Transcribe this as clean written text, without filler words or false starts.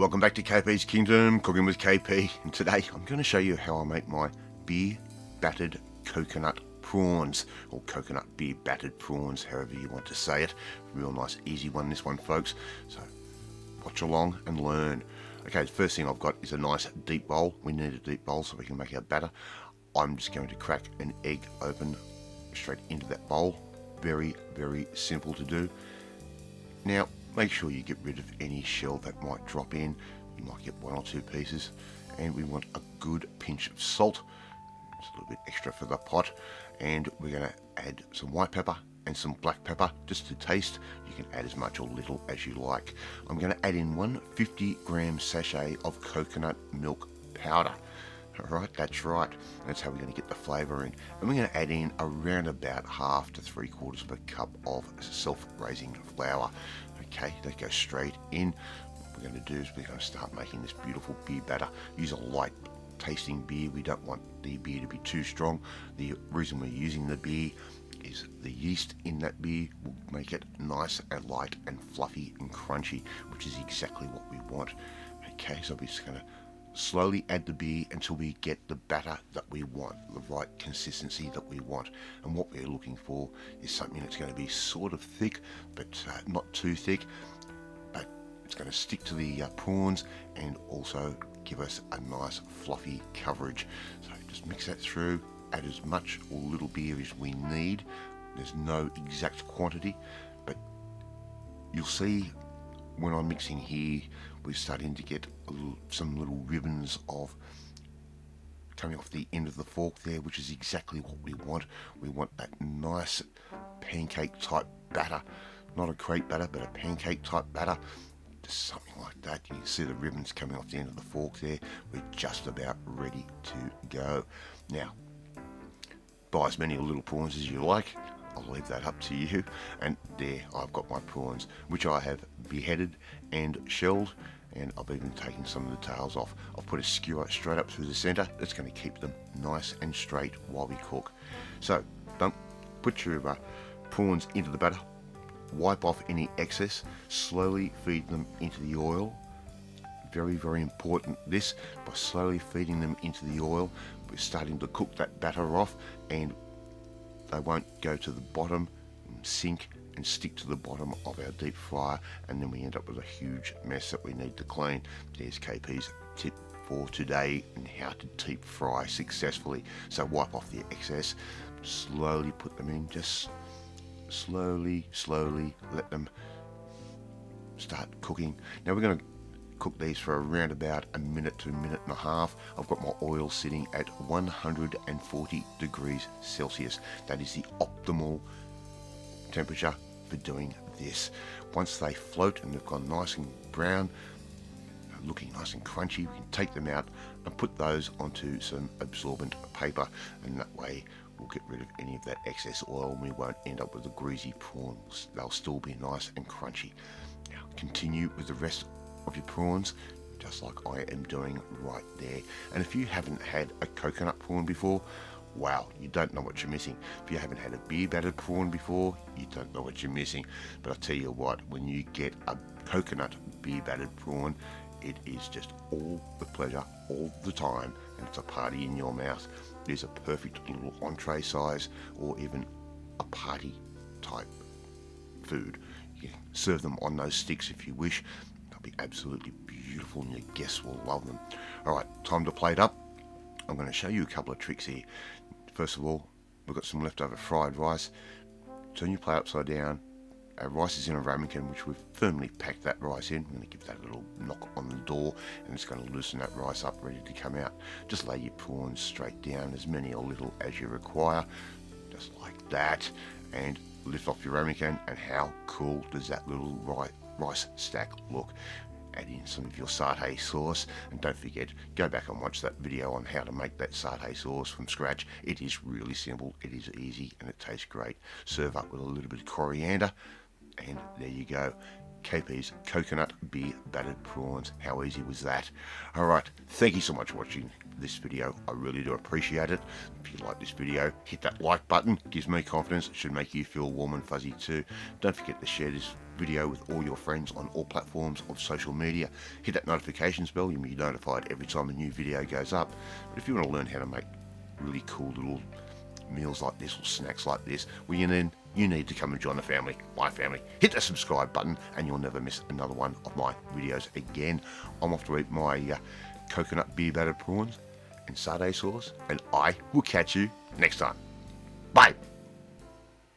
Welcome back to KP's Kingdom, Cooking with KP, and today I'm going to show you how I make my beer battered coconut prawns, or coconut beer battered prawns, however you want to say it. Real nice easy one, this one, folks, so watch along and learn. Okay, the first thing I've got is a nice deep bowl. We need a deep bowl so we can make our batter. I'm just going to crack an egg open straight into that bowl. Very, very simple to do. Now, make sure you get rid of any shell that might drop in. You might get one or two pieces. And we want a good pinch of salt. Just a little bit extra for the pot. And we're going to add some white pepper and some black pepper just to taste. You can add as much or little as you like. I'm going to add in one 50-gram sachet of coconut milk powder. Alright, that's right. That's how we're going to get the flavour in. And we're going to add in around about 1/2 to 3/4 of a cup of self-raising flour. Okay, that goes straight in. What we're going to do is we're going to start making this beautiful beer batter. Use a light tasting beer. We don't want the beer to be too strong. The reason we're using the beer is the yeast in that beer will make it nice and light and fluffy and crunchy, which is exactly what we want. Okay, so we're just going to slowly add the beer until we get the batter that we want, the right consistency that we want. And what we're looking for is something that's going to be sort of thick, but not too thick, but it's going to stick to the prawns and also give us a nice fluffy coverage. So just mix that through, add as much or little beer as we need. There's no exact quantity, but you'll see when I'm mixing here, we're starting to get some little ribbons of coming off the end of the fork there, which is exactly what we want. We want that nice pancake type batter, not a crepe batter, but a pancake type batter, just something like that. You can see the ribbons coming off the end of the fork there. We're just about ready to go. Now, buy as many little prawns as you like. I'll leave that up to you. And there I've got my prawns, which I have beheaded and shelled, and I've even taken some of the tails off. I've put a skewer straight up through the center. That's going to keep them nice and straight while we cook. So don't put your prawns into the batter, wipe off any excess, slowly feed them into the oil. Very, very important this. By slowly feeding them into the oil, we're starting to cook that batter off, and they won't go to the bottom and sink and stick to the bottom of our deep fryer, and then we end up with a huge mess that we need to clean. There's KP's tip for today on how to deep fry successfully. So wipe off the excess, slowly put them in, just slowly let them start cooking. Now we're going to cook these for around about a minute to a minute and a half. I've got my oil sitting at 140 degrees Celsius. That is the optimal temperature for doing this. Once they float and they've gone nice and brown, looking nice and crunchy, we can take them out and put those onto some absorbent paper, and that way we'll get rid of any of that excess oil and we won't end up with a greasy prawn. They'll still be nice and crunchy. Now continue with the rest of your prawns, just like I am doing right there. And if you haven't had a coconut prawn before, wow, you don't know what you're missing. If you haven't had a beer battered prawn before, you don't know what you're missing. But I tell you what, when you get a coconut beer battered prawn, it is just all the pleasure all the time, and it's a party in your mouth. It is a perfect little entree size, or even a party type food. You can serve them on those sticks if you wish. Be absolutely beautiful, and your guests will love them. Alright, time to plate up. I'm going to show you a couple of tricks here. First of all, we've got some leftover fried rice. Turn your plate upside down. Our rice is in a ramekin, which we've firmly packed that rice in. I'm going to give that a little knock on the door, and it's going to loosen that rice up, ready to come out. Just lay your prawns straight down, as many or little as you require, just like that, and lift off your ramekin. And how cool does that little rice stack look? Add in some of your satay sauce, and don't forget, go back and watch that video on how to make that satay sauce from scratch. It is really simple, it is easy, and it tastes great. Serve up with a little bit of coriander, and there you go. KP's coconut beer battered prawns. How easy was that? Alright, thank you so much for watching this video. I really do appreciate it. If you like this video, hit that like button. It gives me confidence. It should make you feel warm and fuzzy too. Don't forget to share this video with all your friends on all platforms of social media. Hit that notifications bell, you'll be notified every time a new video goes up. But if you want to learn how to make really cool little meals like this or snacks like this, well, you need to come and join the family, my family. Hit the subscribe button and you'll never miss another one of my videos again. I'm off to eat my coconut beer battered prawns and satay sauce, and I will catch you next time. Bye.